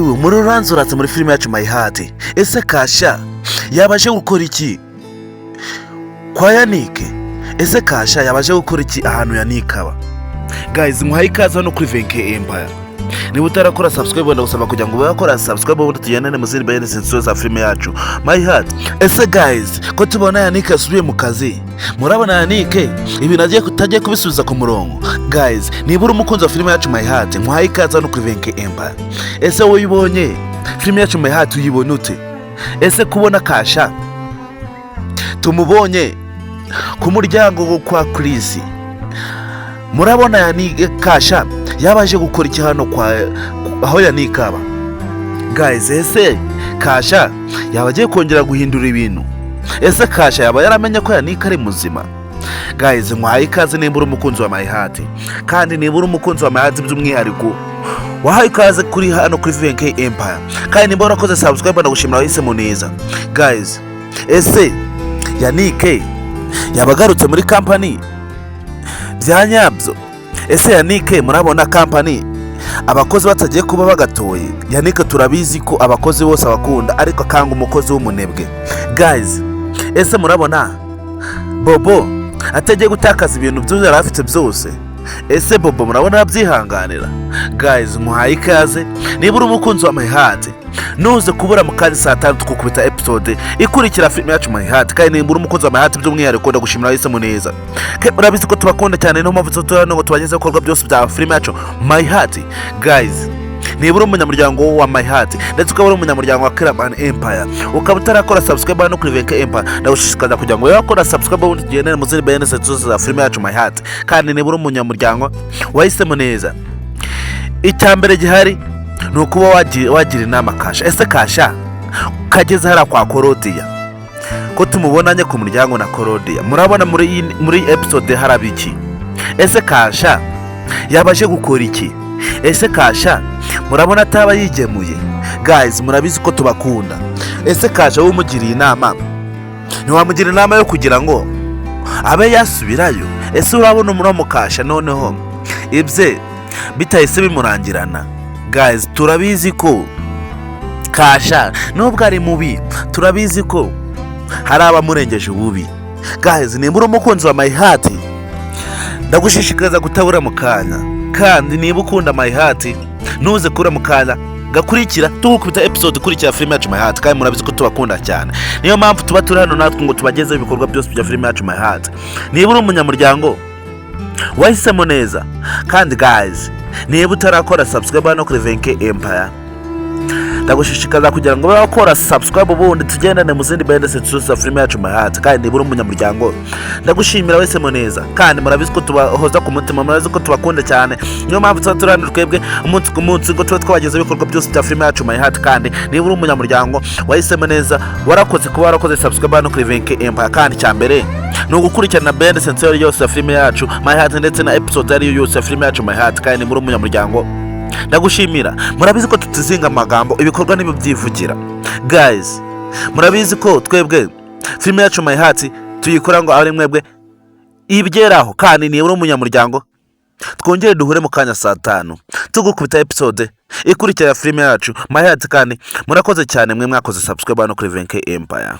muri uranze uratse muri filime yacu My Heart. Ese Kasha yabaje gukora iki kwa Yannick? Ese Kasha yabaje gukora iki ahantu Yannick aba? Guys, muhaye ikaze hano kuri Venke Empire. Niba utarakora subscribe ndagusaba kugira ngo bakora subscribe ubundi tugendane mu zindi bayene senso za filime yacu My Heart. Ese guys, ko tubona Yannick asubiye mu kazi, murabona Yannick ibi nagiye kutagiye kubisubiza ku murongo. Guys, niba uri umukunzi wa filime yacu My Heart, muhaye ikaze hano kuri Venke Empire. Ese wowe ubonye filime yacu My Heart uyibona ute? Ese kubona Kasha tumubonye ku muryango kwa Chris, murabona Yannick Kasha yabaje gukora iki hano kwa aho Yannick aba? Guys, ese Kasha yabagiye kongera guhindura ibintu? Ese Kasha yaba yaramenye ko Yannick ari muzima? Guys, mwahaye ikaze nimba uri umukunzi wa My Heart, kandi nimba uri umukunzi wa My Heart by'umwihariko wahaye ikaze kuri hano kuri Venke Empire, kandi nimba urakoze subscribe ndagushimira wahisemo neza. Guys, ese Yannick yabagarutse muri company byanyabyo? Ese Yannick murabona company abakozi batagiye kuba bagatoye? Yannick turabizi ko abakozi bose abakunda, ariko akanga umukozi w'umunebwe. Guys, ese murabona Bobo atagiye gutakaza ibintu byo yari afite byose? Ese Bobo murabona abyihanganira? Guys, muhaye ikaze niba uri umukunzi wa My Heart, nuze kubura mu kazi saa 5 tukukubita episode ikurikira filime yacu My Heart. Kandi nimba uri umukunzi wa My Heart by'umwihariko ndagushimira wahisemo neza. Murabizi ko tubakunda cyane, no mpamvu tutano ngo tubageze ibikorwa byose bya filime yacu My Heart. Guys, niba uri umunyamuryango wa My Heart ndetse ukaba uri umunyamuryango wa Killaman Empire, ukaba utarakora subscribe hano kuri Venke Empire, ndagushishikariza kugira ngo wakora subscribe ubundi tugendane mu zindi bayene senso za filime yacu My Heart. Kandi niba uri umunyamuryango wahisemo neza, icyambere gihari nukuba wagira inama Kasha. Ese Kasha kageze hara kwa Korodiya, ko tumubonanye ku muryango na Korodiya, murabona muri episode harabiki? Ese Kasha yabaje gukora iki? Ese Kasha murabona ataba yigemuye? Guys, murabizi ko tubakunda. Ese Kasha wumugiriye inama, ntiwamugira inama yo kugira ngo abe yasubirayo? Ese urabona umuramo Kasha noneho ibye bitahise bimurangirana? Guys, turabizi ko Kasha nubwo ari mubi, turabizi ko hari abamurengeje ububi. Guys, nimba uri umukunzi wa My Heart, ndagushishikariza gutabura mu kanya, kandi niba ukunda My Heart nuze kura mu kanya gakurikira tukubita episode ikurikira filime yacu My Heart. Kandi murabizi ko tubakunda cyane, niyo mpamvu tuba turi hano natwe ngo tubagezeho ibikorwa byose bya filime yacu My Heart. Niba uri umunyamuryango wahisemo neza, kandi guys, niba utarakora subscribe hano kuri Venke Empire, ndagushishikariza kugira ngo bakora subscribe ubundi tugendane mu zindi bayene senso za filime yacu My Heart. Kandi niba uri umunyamuryango ndagushimira wahisemo neza, kandi murabizi ko tubahoza ku mutima, murabizi ko tubakunda cyane, niyo mpamvu tuba turana twebwe umunsi ku munsi ngo tuba twageze ibikorwa byose bya filime yacu My Heart. Kandi niba uri umunyamuryango wahisemo neza, warakoze kuba warakoze subscribe hano kuri Venke Empire. Kandi cyambere ni ugukurikirana bayene senso yose ya filime yacu My Heart ndetse na episode ariyo yose ya filime yacu My Heart. Kandi niba uri umunyamuryango ndagushimira, murabizi ko tutizinga amagambo, ibikorwa nibyo byivugira. Guys, murabizi ko twebwe filime yacu My Heart tuyikora ngo ari mwebwe ibyeraho. Kandi niba uri umunyamuryango twongere duhure mu kanya saa 5 tugukubita episode ikurikira filime yacu My Heart. Kandi murakoze cyane mwe mwakoze subscribe hano kuri Venke Empire.